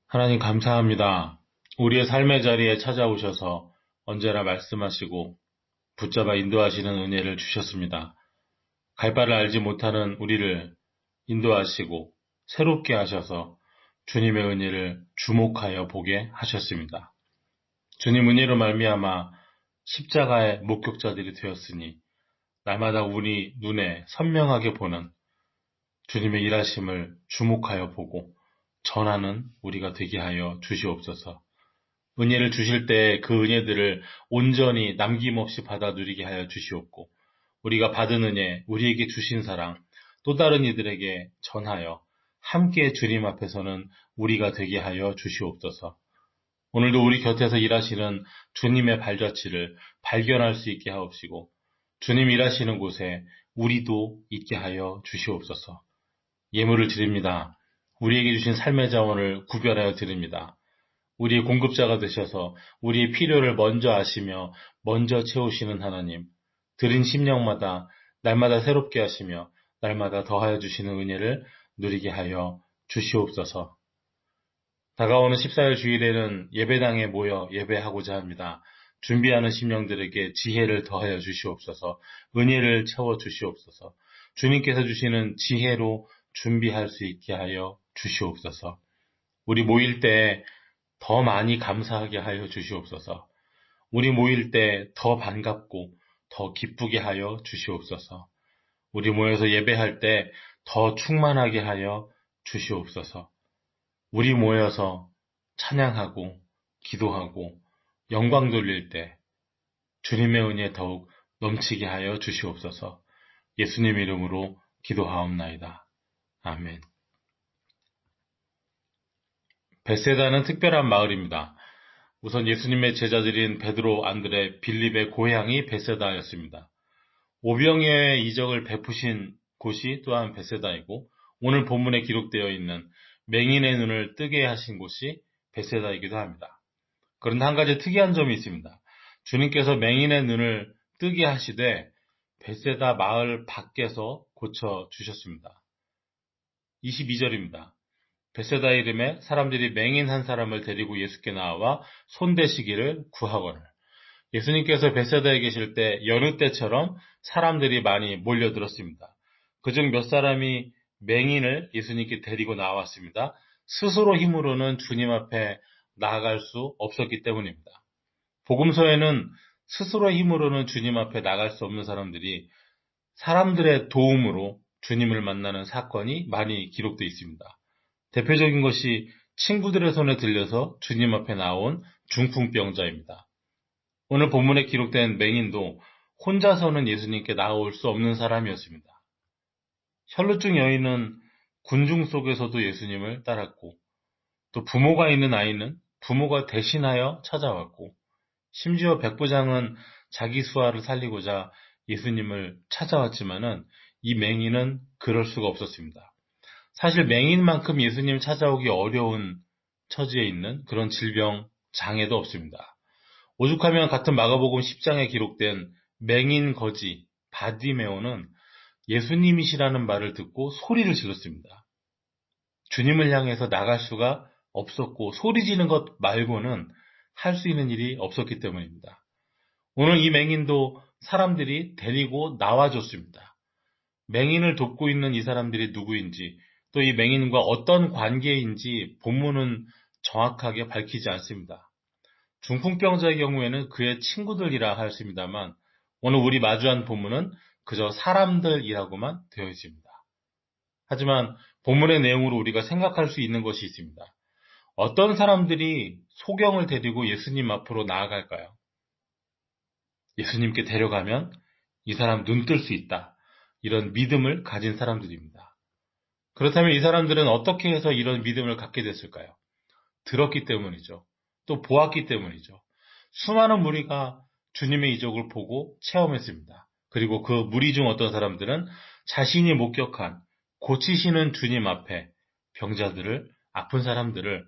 하나님 감사합니다. 우리의 삶의 자리에 찾아오셔서 언제나 말씀하시고 붙잡아 인도하시는 은혜를 주셨습니다. 갈 바를 알지 못하는 우리를 인도하시고 새롭게 하셔서 주님의 은혜를 주목하여 보게 하셨습니다. 주님 은혜로 말미암아 십자가의 목격자들이 되었으니 날마다 우리 눈에 선명하게 보는 주님의 일하심을 주목하여 보고 전하는 우리가 되게 하여 주시옵소서. 은혜를 주실 때 그 은혜들을 온전히 남김없이 받아 누리게 하여 주시옵고, 우리가 받은 은혜, 우리에게 주신 사랑, 또 다른 이들에게 전하여 함께 주님 앞에서는 우리가 되게 하여 주시옵소서. 오늘도 우리 곁에서 일하시는 주님의 발자취를 발견할 수 있게 하옵시고, 주님 일하시는 곳에 우리도 있게 하여 주시옵소서. 예물을 드립니다. 우리에게 주신 삶의 자원을 구별하여 드립니다. 우리의 공급자가 되셔서 우리의 필요를 먼저 아시며 먼저 채우시는 하나님, 드린 심령마다 날마다 새롭게 하시며 날마다 더하여 주시는 은혜를 누리게 하여 주시옵소서. 다가오는 14일 주일에는 예배당에 모여 예배하고자 합니다. 준비하는 심령들에게 지혜를 더하여 주시옵소서. 은혜를 채워 주시옵소서. 주님께서 주시는 지혜로 준비할 수 있게 하여 주시옵소서. 우리 모일 때 더 많이 감사하게 하여 주시옵소서. 우리 모일 때 더 반갑고 더 기쁘게 하여 주시옵소서. 우리 모여서 예배할 때 더 충만하게 하여 주시옵소서. 우리 모여서 찬양하고 기도하고 영광 돌릴 때 주님의 은혜 더욱 넘치게 하여 주시옵소서. 예수님 이름으로 기도하옵나이다. 아멘. 벳세다는 특별한 마을입니다. 우선 예수님의 제자들인 베드로, 안드레, 빌립의 고향이 벳세다였습니다. 오병이어의 이적을 베푸신 곳이 또한 벳세다이고, 오늘 본문에 기록되어 있는 맹인의 눈을 뜨게 하신 곳이 벳세다이기도 합니다. 그런데 한 가지 특이한 점이 있습니다. 주님께서 맹인의 눈을 뜨게 하시되 벳세다 마을 밖에서 고쳐주셨습니다. 22절입니다. 벳세다 이름에 사람들이 맹인 한 사람을 데리고 예수께 나와 손대시기를 구하거늘. 예수님께서 벳세다에 계실 때 여느 때처럼 사람들이 많이 몰려들었습니다. 그중 몇 사람이 맹인을 예수님께 데리고 나왔습니다. 스스로 힘으로는 주님 앞에 나아갈 수 없었기 때문입니다. 복음서에는 스스로 힘으로는 주님 앞에 나갈 수 없는 사람들이 사람들의 도움으로 주님을 만나는 사건이 많이 기록되어 있습니다. 대표적인 것이 친구들의 손에 들려서 주님 앞에 나온 중풍병자입니다. 오늘 본문에 기록된 맹인도 혼자서는 예수님께 나올 수 없는 사람이었습니다. 혈루증 여인은 군중 속에서도 예수님을 따랐고, 또 부모가 있는 아이는 부모가 대신하여 찾아왔고, 심지어 백부장은 자기 수하를 살리고자 예수님을 찾아왔지만은 이 맹인은 그럴 수가 없었습니다. 사실 맹인만큼 예수님 찾아오기 어려운 처지에 있는 그런 질병, 장애도 없습니다. 오죽하면 같은 마가복음 10장에 기록된 맹인 거지 바디메오는 예수님이시라는 말을 듣고 소리를 질렀습니다. 주님을 향해서 나갈 수가 없었고 소리 지는 것 말고는 할 수 있는 일이 없었기 때문입니다. 오늘 이 맹인도 사람들이 데리고 나와줬습니다. 맹인을 돕고 있는 이 사람들이 누구인지, 또 이 맹인과 어떤 관계인지 본문은 정확하게 밝히지 않습니다. 중풍병자의 경우에는 그의 친구들이라 하였습니다만, 오늘 우리 마주한 본문은 그저 사람들이라고만 되어 있습니다. 하지만 본문의 내용으로 우리가 생각할 수 있는 것이 있습니다. 어떤 사람들이 소경을 데리고 예수님 앞으로 나아갈까요? 예수님께 데려가면 이 사람 눈 뜰 수 있다. 이런 믿음을 가진 사람들입니다. 그렇다면 이 사람들은 어떻게 해서 이런 믿음을 갖게 됐을까요? 들었기 때문이죠. 또 보았기 때문이죠. 수많은 무리가 주님의 이적을 보고 체험했습니다. 그리고 그 무리 중 어떤 사람들은 자신이 목격한 고치시는 주님 앞에 병자들을, 아픈 사람들을,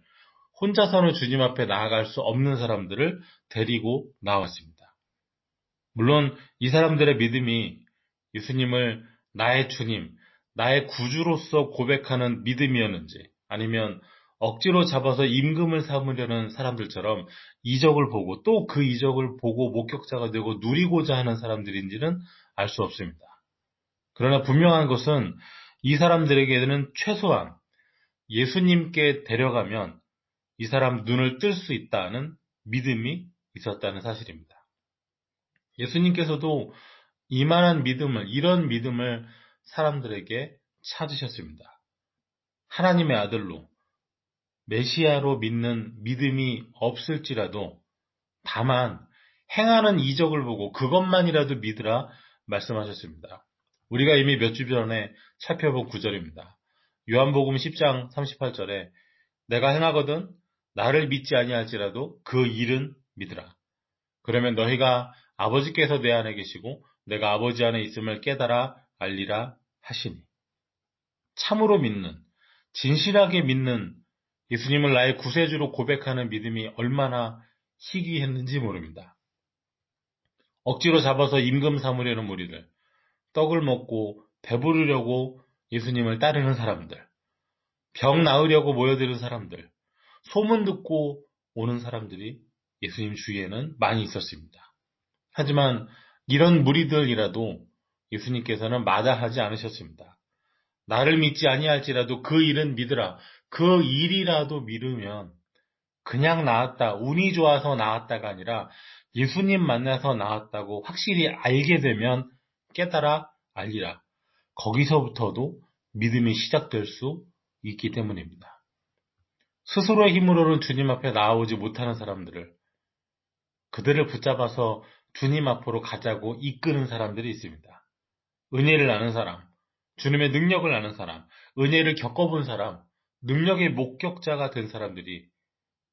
혼자서는 주님 앞에 나아갈 수 없는 사람들을 데리고 나왔습니다. 물론 이 사람들의 믿음이 예수님을 나의 주님, 나의 구주로서 고백하는 믿음이었는지, 아니면 억지로 잡아서 임금을 삼으려는 사람들처럼 이적을 보고 또 그 이적을 보고 목격자가 되고 누리고자 하는 사람들인지는 알 수 없습니다. 그러나 분명한 것은 이 사람들에게는 최소한 예수님께 데려가면 이 사람 눈을 뜰 수 있다는 믿음이 있었다는 사실입니다. 예수님께서도 이만한 믿음을, 이런 믿음을 사람들에게 찾으셨습니다. 하나님의 아들로, 메시아로 믿는 믿음이 없을지라도 다만 행하는 이적을 보고 그것만이라도 믿으라 말씀하셨습니다. 우리가 이미 몇 주 전에 살펴본 구절입니다. 요한복음 10장 38절에 내가 행하거든 나를 믿지 아니할지라도 그 일은 믿으라. 그러면 너희가 아버지께서 내 안에 계시고 내가 아버지 안에 있음을 깨달아 알리라 하시니. 참으로 믿는, 진실하게 믿는 예수님을 나의 구세주로 고백하는 믿음이 얼마나 희귀했는지 모릅니다. 억지로 잡아서 임금 삼으려는 무리들, 떡을 먹고 배부르려고 예수님을 따르는 사람들, 병 나으려고 모여드는 사람들, 소문 듣고 오는 사람들이 예수님 주위에는 많이 있었습니다. 하지만 이런 무리들이라도 예수님께서는 마다하지 않으셨습니다. 나를 믿지 아니할지라도 그 일은 믿으라. 그 일이라도 믿으면 그냥 나았다, 운이 좋아서 나았다가 아니라 예수님 만나서 나았다고 확실히 알게 되면 깨달아 알리라. 거기서부터도 믿음이 시작될 수 있기 때문입니다. 스스로의 힘으로는 주님 앞에 나아오지 못하는 사람들을, 그들을 붙잡아서 주님 앞으로 가자고 이끄는 사람들이 있습니다. 은혜를 아는 사람, 주님의 능력을 아는 사람, 은혜를 겪어본 사람, 능력의 목격자가 된 사람들이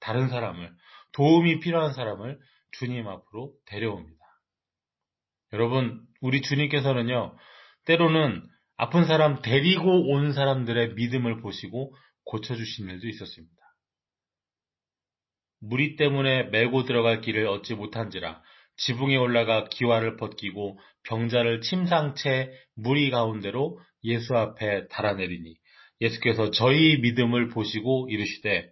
다른 사람을, 도움이 필요한 사람을 주님 앞으로 데려옵니다. 여러분, 우리 주님께서는요, 때로는 아픈 사람 데리고 온 사람들의 믿음을 보시고 고쳐주신 일도 있었습니다. 무리 때문에 메고 들어갈 길을 얻지 못한지라 지붕에 올라가 기와를 벗기고 병자를 침상채 무리 가운데로 예수 앞에 달아내리니 예수께서 저희 믿음을 보시고 이르시되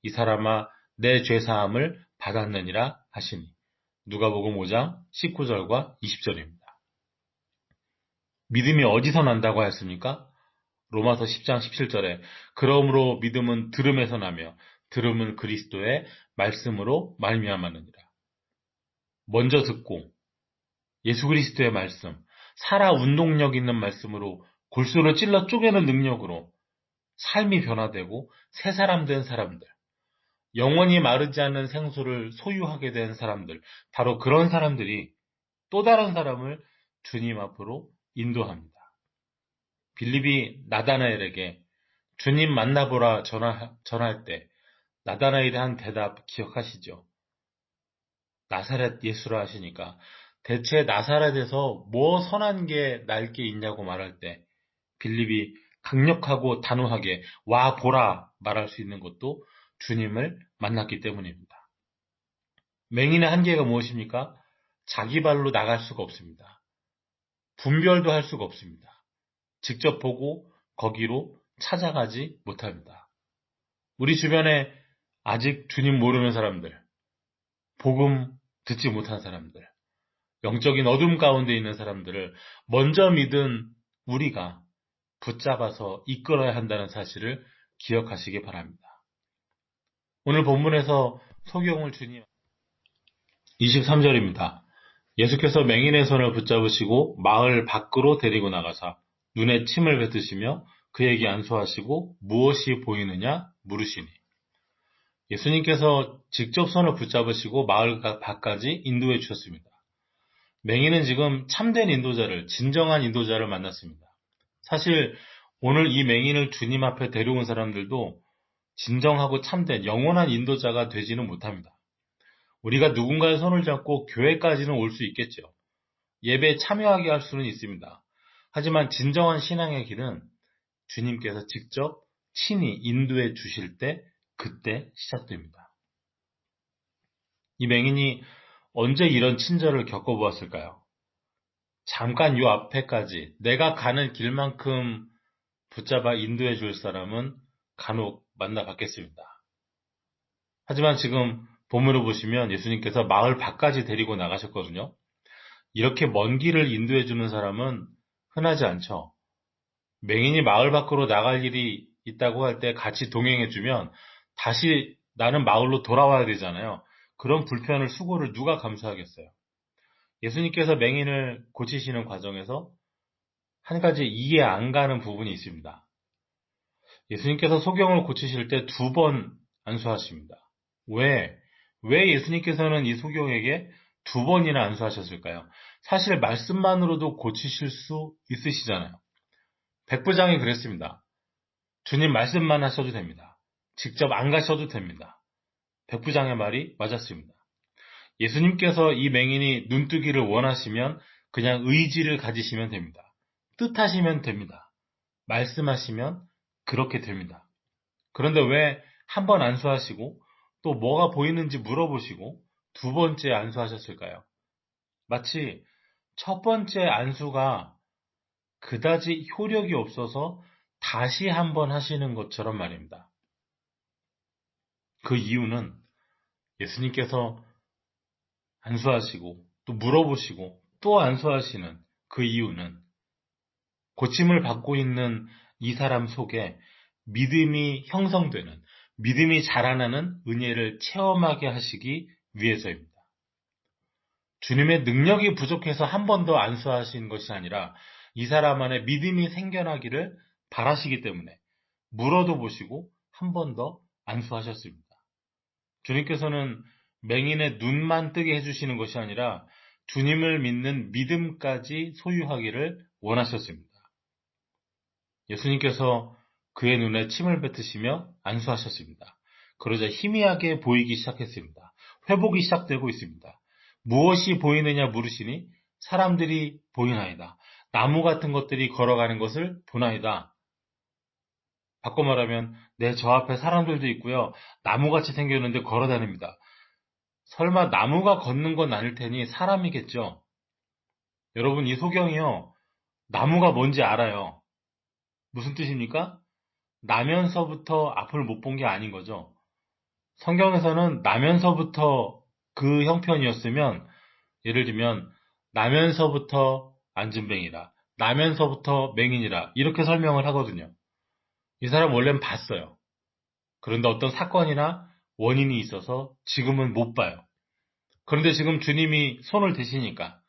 이 사람아 내 죄사함을 받았느니라 하시니 누가복음 5장 19절과 20절입니다. 믿음이 어디서 난다고 하였습니까? 로마서 10장 17절에 그러므로 믿음은 들음에서 나며 들음은 그리스도의 말씀으로 말미암았느니라. 먼저 듣고 예수 그리스도의 말씀, 살아 운동력 있는 말씀으로 골수를 찔러 쪼개는 능력으로 삶이 변화되고 새 사람 된 사람들, 영원히 마르지 않는 생수를 소유하게 된 사람들, 바로 그런 사람들이 또 다른 사람을 주님 앞으로 인도합니다. 빌립이 나다나엘에게 주님 만나보라 전할 때 나다나엘이 한 대답 기억하시죠? 나사렛 예수라 하시니까 대체 나사렛에서 뭐 선한 게 날 게 있냐고 말할 때 빌립이 강력하고 단호하게 와 보라 말할 수 있는 것도 주님을 만났기 때문입니다. 맹인의 한계가 무엇입니까? 자기 발로 나갈 수가 없습니다. 분별도 할 수가 없습니다. 직접 보고 거기로 찾아가지 못합니다. 우리 주변에 아직 주님 모르는 사람들, 복음 듣지 못한 사람들, 영적인 어둠 가운데 있는 사람들을 먼저 믿은 우리가 붙잡아서 이끌어야 한다는 사실을 기억하시기 바랍니다. 오늘 본문에서 소경을 주님 23절입니다. 예수께서 맹인의 손을 붙잡으시고 마을 밖으로 데리고 나가사 눈에 침을 뱉으시며 그에게 안수하시고 무엇이 보이느냐 물으시니 예수님께서 직접 손을 붙잡으시고 마을 밖까지 인도해 주셨습니다. 맹인은 지금 참된 인도자를, 진정한 인도자를 만났습니다. 사실 오늘 이 맹인을 주님 앞에 데려온 사람들도 진정하고 참된 영원한 인도자가 되지는 못합니다. 우리가 누군가의 손을 잡고 교회까지는 올 수 있겠죠. 예배에 참여하게 할 수는 있습니다. 하지만 진정한 신앙의 길은 주님께서 직접 친히 인도해 주실 때 그때 시작됩니다. 이 맹인이 언제 이런 친절을 겪어보았을까요? 잠깐 요 앞에까지 내가 가는 길만큼 붙잡아 인도해 줄 사람은 간혹 만나 뵙겠습니다. 하지만 지금 본문을 보시면 예수님께서 마을 밖까지 데리고 나가셨거든요. 이렇게 먼 길을 인도해주는 사람은 흔하지 않죠. 맹인이 마을 밖으로 나갈 일이 있다고 할 때 같이 동행해주면 다시 나는 마을로 돌아와야 되잖아요. 그런 불편을, 수고를 누가 감수하겠어요. 예수님께서 맹인을 고치시는 과정에서 한 가지 이해 안 가는 부분이 있습니다. 예수님께서 소경을 고치실 때 2번 안수하십니다. 왜 예수님께서는 이 소경에게 2번이나 안수하셨을까요? 사실 말씀만으로도 고치실 수 있으시잖아요. 백부장이 그랬습니다. 주님 말씀만 하셔도 됩니다. 직접 안 가셔도 됩니다. 백부장의 말이 맞았습니다. 예수님께서 이 맹인이 눈뜨기를 원하시면 그냥 의지를 가지시면 됩니다. 뜻하시면 됩니다. 말씀하시면 그렇게 됩니다. 그런데 왜 한 번 안수하시고 또 뭐가 보이는지 물어보시고 2번째 안수하셨을까요? 마치 첫 번째 안수가 그다지 효력이 없어서 다시 한 번 하시는 것처럼 말입니다. 그 이유는 예수님께서 안수하시고 또 물어보시고 또 안수하시는 그 이유는 고침을 받고 있는 이 사람 속에 믿음이 형성되는, 믿음이 자라나는 은혜를 체험하게 하시기 위해서입니다. 주님의 능력이 부족해서 한 번 더 안수하신 것이 아니라 이 사람 안에 믿음이 생겨나기를 바라시기 때문에 물어도 보시고 한 번 더 안수하셨습니다. 주님께서는 맹인의 눈만 뜨게 해주시는 것이 아니라 주님을 믿는 믿음까지 소유하기를 원하셨습니다. 예수님께서 그의 눈에 침을 뱉으시며 안수하셨습니다. 그러자 희미하게 보이기 시작했습니다. 회복이 시작되고 있습니다. 무엇이 보이느냐 물으시니 사람들이 보이나이다. 나무 같은 것들이 걸어가는 것을 보나이다. 바꿔 말하면 저 앞에 사람들도 있고요. 나무같이 생겼는데 걸어다닙니다. 설마 나무가 걷는 건 아닐 테니 사람이겠죠. 여러분 이 소경이요. 나무가 뭔지 알아요. 무슨 뜻입니까? 나면서부터 앞을 못 본 게 아닌 거죠. 성경에서는 나면서부터 그 형편이었으면 예를 들면 나면서부터 안진뱅이라, 나면서부터 맹인이라 이렇게 설명을 하거든요. 이 사람 원래는 봤어요. 그런데 어떤 사건이나 원인이 있어서 지금은 못 봐요. 그런데 지금 주님이 손을 대시니까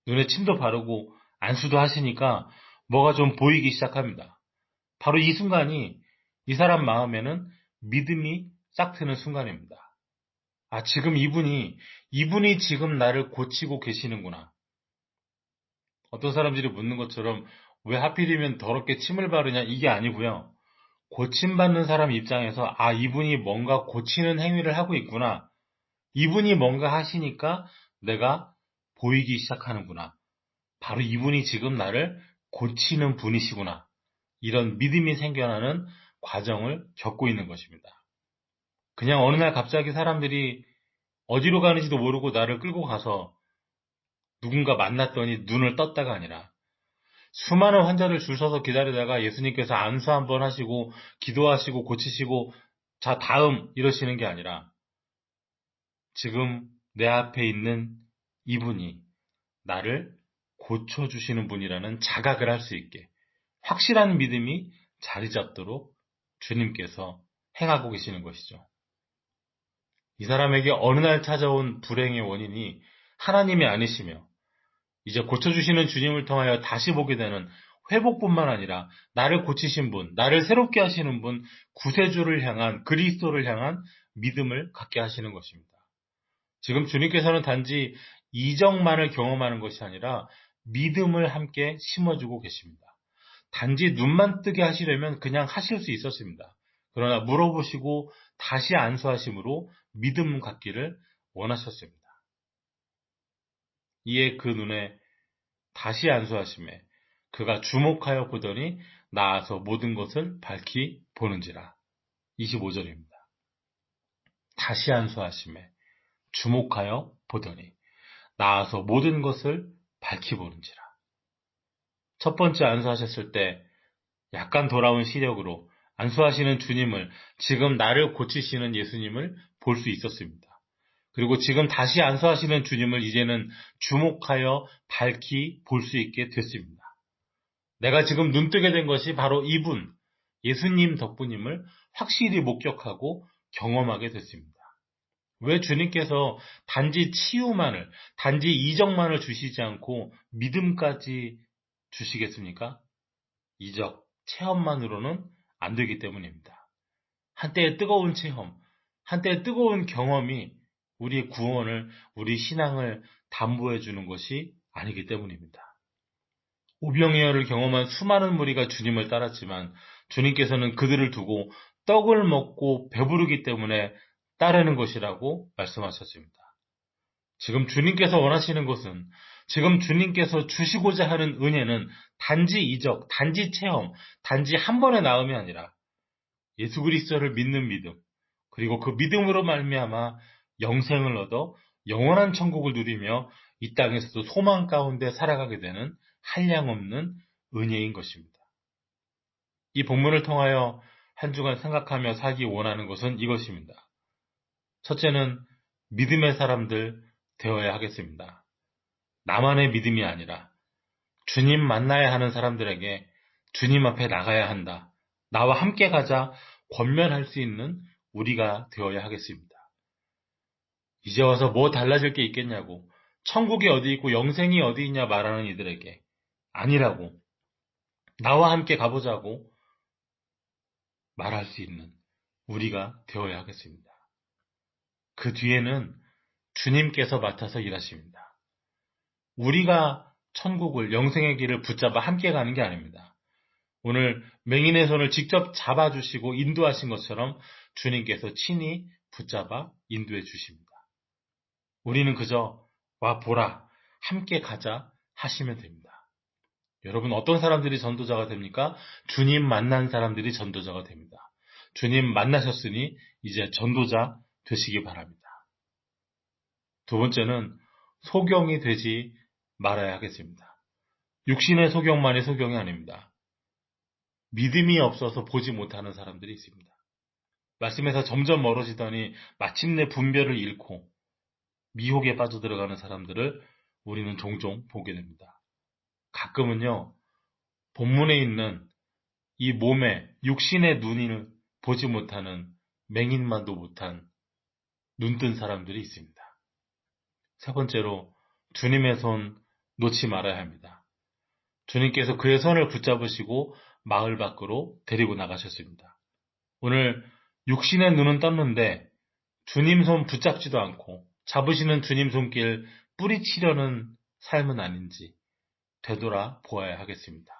눈에 침도 바르고 안수도 하시니까 뭐가 좀 보이기 시작합니다. 바로 이 순간이 이 사람 마음에는 믿음이 싹 트는 순간입니다. 아, 지금 이분이 지금 나를 고치고 계시는구나. 어떤 사람들이 묻는 것처럼 왜 하필이면 더럽게 침을 바르냐 이게 아니고요. 고침받는 사람 입장에서 아, 이분이 뭔가 고치는 행위를 하고 있구나. 이분이 뭔가 하시니까 내가 보이기 시작하는구나. 바로 이분이 지금 나를 고치는 분이시구나. 이런 믿음이 생겨나는 과정을 겪고 있는 것입니다. 그냥 어느 날 갑자기 사람들이 어디로 가는지도 모르고 나를 끌고 가서 누군가 만났더니 눈을 떴다가 아니라 수많은 환자를 줄 서서 기다리다가 예수님께서 안수 한번 하시고 기도하시고 고치시고 자 다음 이러시는 게 아니라 지금 내 앞에 있는 이분이 나를 고쳐주시는 분이라는 자각을 할 수 있게 확실한 믿음이 자리 잡도록 주님께서 행하고 계시는 것이죠. 이 사람에게 어느 날 찾아온 불행의 원인이 하나님이 아니시며 이제 고쳐주시는 주님을 통하여 다시 보게 되는 회복뿐만 아니라 나를 고치신 분, 나를 새롭게 하시는 분, 구세주를 향한 그리스도를 향한 믿음을 갖게 하시는 것입니다. 지금 주님께서는 단지 이적만을 경험하는 것이 아니라 믿음을 함께 심어주고 계십니다. 단지 눈만 뜨게 하시려면 그냥 하실 수 있었습니다. 그러나 물어보시고 다시 안수하심으로 믿음 갖기를 원하셨습니다. 이에 그 눈에 다시 안수하심에 그가 주목하여 보더니 나아서 모든 것을 밝히 보는지라. 25절입니다. 다시 안수하심에 주목하여 보더니 나아서 모든 것을 밝히 보는지라. 첫 번째 안수하셨을 때 약간 돌아온 시력으로 안수하시는 주님을, 지금 나를 고치시는 예수님을 볼 수 있었습니다. 그리고 지금 다시 안수하시는 주님을 이제는 주목하여 밝히 볼 수 있게 됐습니다. 내가 지금 눈뜨게 된 것이 바로 이분, 예수님 덕분임을 확실히 목격하고 경험하게 됐습니다. 왜 주님께서 단지 치유만을, 단지 이적만을 주시지 않고 믿음까지 주시겠습니까? 이적, 체험만으로는 안 되기 때문입니다. 한때의 뜨거운 체험, 한때의 뜨거운 경험이 우리의 구원을, 우리 신앙을 담보해 주는 것이 아니기 때문입니다. 오병이어를 경험한 수많은 무리가 주님을 따랐지만 주님께서는 그들을 두고 떡을 먹고 배부르기 때문에 따르는 것이라고 말씀하셨습니다. 지금 주님께서 원하시는 것은, 지금 주님께서 주시고자 하는 은혜는 단지 이적, 단지 체험, 단지 한 번의 나음이 아니라 예수 그리스도를 믿는 믿음, 그리고 그 믿음으로 말미암아 영생을 얻어 영원한 천국을 누리며 이 땅에서도 소망 가운데 살아가게 되는 한량없는 은혜인 것입니다. 이 본문을 통하여 한 주간 생각하며 살기 원하는 것은 이것입니다. 첫째는 믿음의 사람들 되어야 하겠습니다. 나만의 믿음이 아니라 주님 만나야 하는 사람들에게 주님 앞에 나가야 한다. 나와 함께 가자 권면할 수 있는 우리가 되어야 하겠습니다. 이제 와서 뭐 달라질 게 있겠냐고, 천국이 어디 있고 영생이 어디 있냐 말하는 이들에게 아니라고, 나와 함께 가보자고 말할 수 있는 우리가 되어야 하겠습니다. 그 뒤에는 주님께서 맡아서 일하십니다. 우리가 천국을, 영생의 길을 붙잡아 함께 가는 게 아닙니다. 오늘 맹인의 손을 직접 잡아주시고 인도하신 것처럼 주님께서 친히 붙잡아 인도해 주십니다. 우리는 그저 와 보라, 함께 가자 하시면 됩니다. 여러분, 어떤 사람들이 전도자가 됩니까? 주님 만난 사람들이 전도자가 됩니다. 주님 만나셨으니 이제 전도자 되시기 바랍니다. 두 번째는 소경이 되지 말아야 하겠습니다. 육신의 소경만이 소경이 아닙니다. 믿음이 없어서 보지 못하는 사람들이 있습니다. 말씀에서 점점 멀어지더니 마침내 분별을 잃고 미혹에 빠져들어가는 사람들을 우리는 종종 보게 됩니다. 가끔은요, 본문에 있는 이 몸에 육신의 눈을 보지 못하는 맹인만도 못한 눈뜬 사람들이 있습니다. 세 번째로 주님의 손 놓지 말아야 합니다. 주님께서 그의 손을 붙잡으시고 마을 밖으로 데리고 나가셨습니다. 오늘 육신의 눈은 떴는데 주님 손 붙잡지도 않고 잡으시는 주님 손길 뿌리치려는 삶은 아닌지 되돌아 보아야 하겠습니다.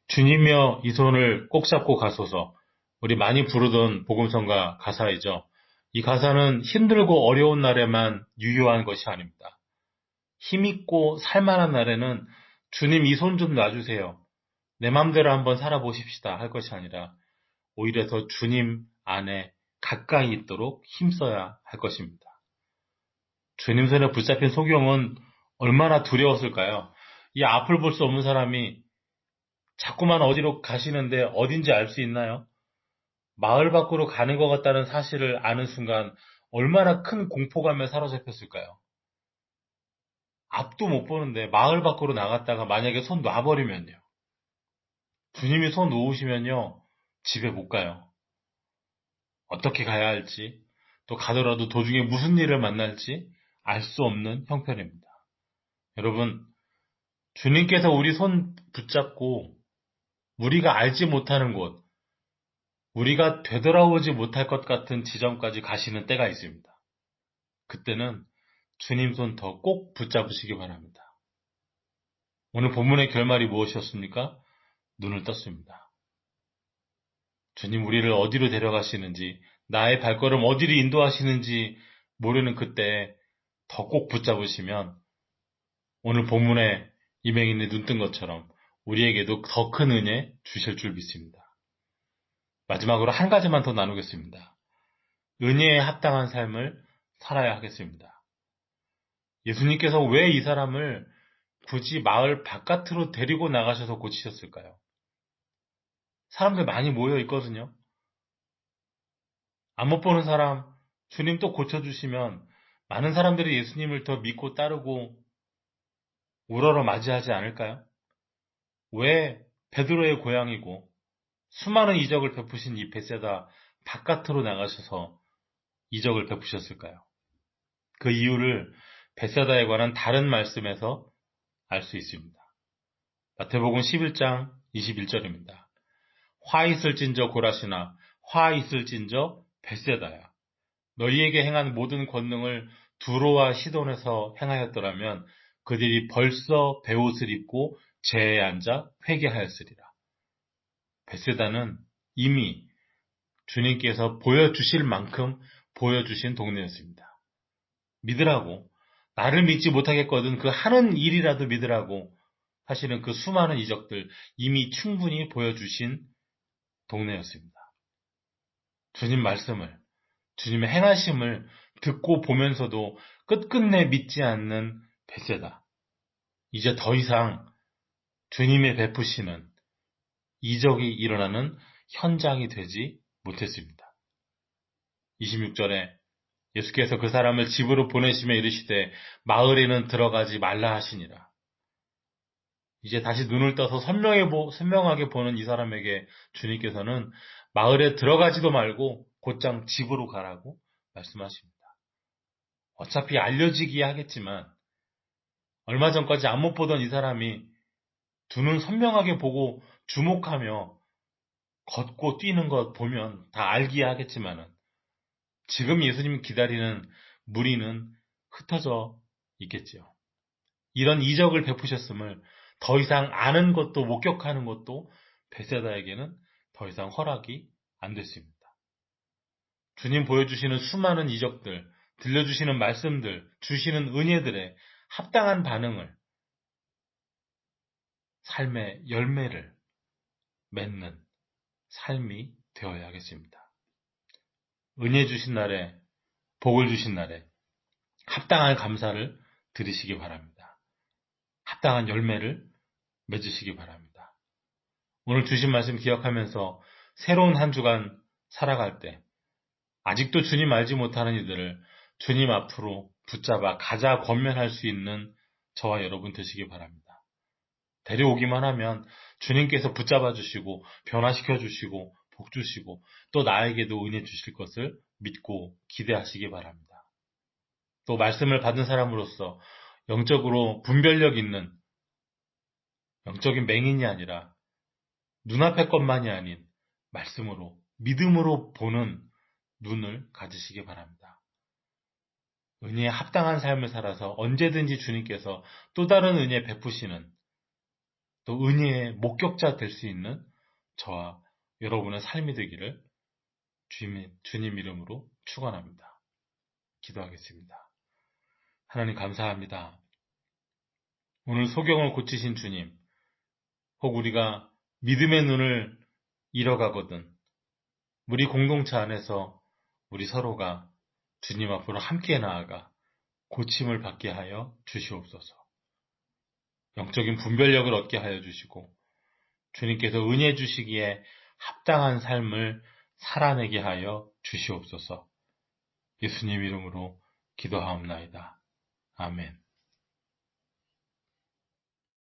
주님이여 이 손을 꼭 잡고 가소서, 우리 많이 부르던 복음성가 가사이죠. 이 가사는 힘들고 어려운 날에만 유효한 것이 아닙니다. 힘있고 살만한 날에는 주님 이 손 좀 놔주세요, 내 맘대로 한번 살아보십시다 할 것이 아니라 오히려 더 주님 안에 가까이 있도록 힘써야 할 것입니다. 주님 손에 붙잡힌 소경은 얼마나 두려웠을까요? 이 앞을 볼 수 없는 사람이 자꾸만 어디로 가시는데 어딘지 알 수 있나요? 마을 밖으로 가는 것 같다는 사실을 아는 순간 얼마나 큰 공포감에 사로잡혔을까요? 앞도 못 보는데 마을 밖으로 나갔다가 만약에 손 놔버리면요. 주님이 손 놓으시면요, 집에 못 가요. 어떻게 가야 할지, 또 가더라도 도중에 무슨 일을 만날지 알 수 없는 형편입니다. 여러분, 주님께서 우리 손 붙잡고 우리가 알지 못하는 곳, 우리가 되돌아오지 못할 것 같은 지점까지 가시는 때가 있습니다. 그때는 주님 손 더 꼭 붙잡으시기 바랍니다. 오늘 본문의 결말이 무엇이었습니까? 눈을 떴습니다. 주님 우리를 어디로 데려가시는지, 나의 발걸음 어디로 인도하시는지 모르는 그때 더 꼭 붙잡으시면 오늘 본문에 이맹인이 눈뜬 것처럼 우리에게도 더 큰 은혜 주실 줄 믿습니다. 마지막으로 한 가지만 더 나누겠습니다. 은혜에 합당한 삶을 살아야 하겠습니다. 예수님께서 왜 이 사람을 굳이 마을 바깥으로 데리고 나가셔서 고치셨을까요? 사람들 많이 모여 있거든요. 안 못 보는 사람 주님 또 고쳐주시면 많은 사람들이 예수님을 더 믿고 따르고 우러러 맞이하지 않을까요? 왜 베드로의 고향이고 수많은 이적을 베푸신 이 벳세다 바깥으로 나가셔서 이적을 베푸셨을까요? 그 이유를 벳세다에 관한 다른 말씀에서 알 수 있습니다. 마태복음 11장 21절입니다. 화 있을진저 고라시나 화 있을진저 벳세다야. 너희에게 행한 모든 권능을 두로와 시돈에서 행하였더라면 그들이 벌써 베옷을 입고 제에 앉아 회개하였으리라. 벳세다는 이미 주님께서 보여주실 만큼 보여주신 동네였습니다. 믿으라고, 나를 믿지 못하겠거든 그 하는 일이라도 믿으라고 사실은 그 수많은 이적들 이미 충분히 보여주신 동네였습니다. 주님 말씀을, 주님의 행하심을 듣고 보면서도 끝끝내 믿지 않는 벳세다. 이제 더 이상 주님의 베푸시는 이적이 일어나는 현장이 되지 못했습니다. 26절에 예수께서 그 사람을 집으로 보내시며 이르시되 마을에는 들어가지 말라 하시니라. 이제 다시 눈을 떠서 선명하게 보는 이 사람에게 주님께서는 마을에 들어가지도 말고 곧장 집으로 가라고 말씀하십니다. 어차피 알려지기야 하겠지만 얼마 전까지 안 못 보던 이 사람이 두 눈 선명하게 보고 주목하며 걷고 뛰는 것 보면 다 알기야 하겠지만은 지금 예수님 기다리는 무리는 흩어져 있겠지요. 이런 이적을 베푸셨음을 더 이상 아는 것도 목격하는 것도 벳세다에게는 더 이상 허락이 안 됐습니다. 주님 보여주시는 수많은 이적들, 들려주시는 말씀들, 주시는 은혜들에 합당한 반응을, 삶의 열매를 맺는 삶이 되어야겠습니다. 은혜 주신 날에, 복을 주신 날에 합당한 감사를 드리시기 바랍니다. 합당한 열매를 맺으시기 바랍니다. 오늘 주신 말씀 기억하면서 새로운 한 주간 살아갈 때 아직도 주님 알지 못하는 이들을 주님 앞으로 붙잡아 가자 권면할 수 있는 저와 여러분 되시기 바랍니다. 데려오기만 하면 주님께서 붙잡아 주시고 변화시켜 주시고 복 주시고 또 나에게도 은혜 주실 것을 믿고 기대하시기 바랍니다. 또 말씀을 받은 사람으로서 영적으로 분별력 있는 영적인 맹인이 아니라 눈앞의 것만이 아닌 말씀으로 믿음으로 보는 눈을 가지시기 바랍니다. 은혜에 합당한 삶을 살아서 언제든지 주님께서 또 다른 은혜 베푸시는 또 은혜의 목격자 될 수 있는 저와 여러분의 삶이 되기를 주님 이름으로 축원합니다. 기도하겠습니다. 하나님 감사합니다. 오늘 소경을 고치신 주님, 혹 우리가 믿음의 눈을 잃어가거든 우리 공동체 안에서 우리 서로가 주님 앞으로 함께 나아가 고침을 받게 하여 주시옵소서. 영적인 분별력을 얻게 하여 주시고 주님께서 은혜 주시기에 합당한 삶을 살아내게 하여 주시옵소서. 예수님 이름으로 기도하옵나이다. 아멘.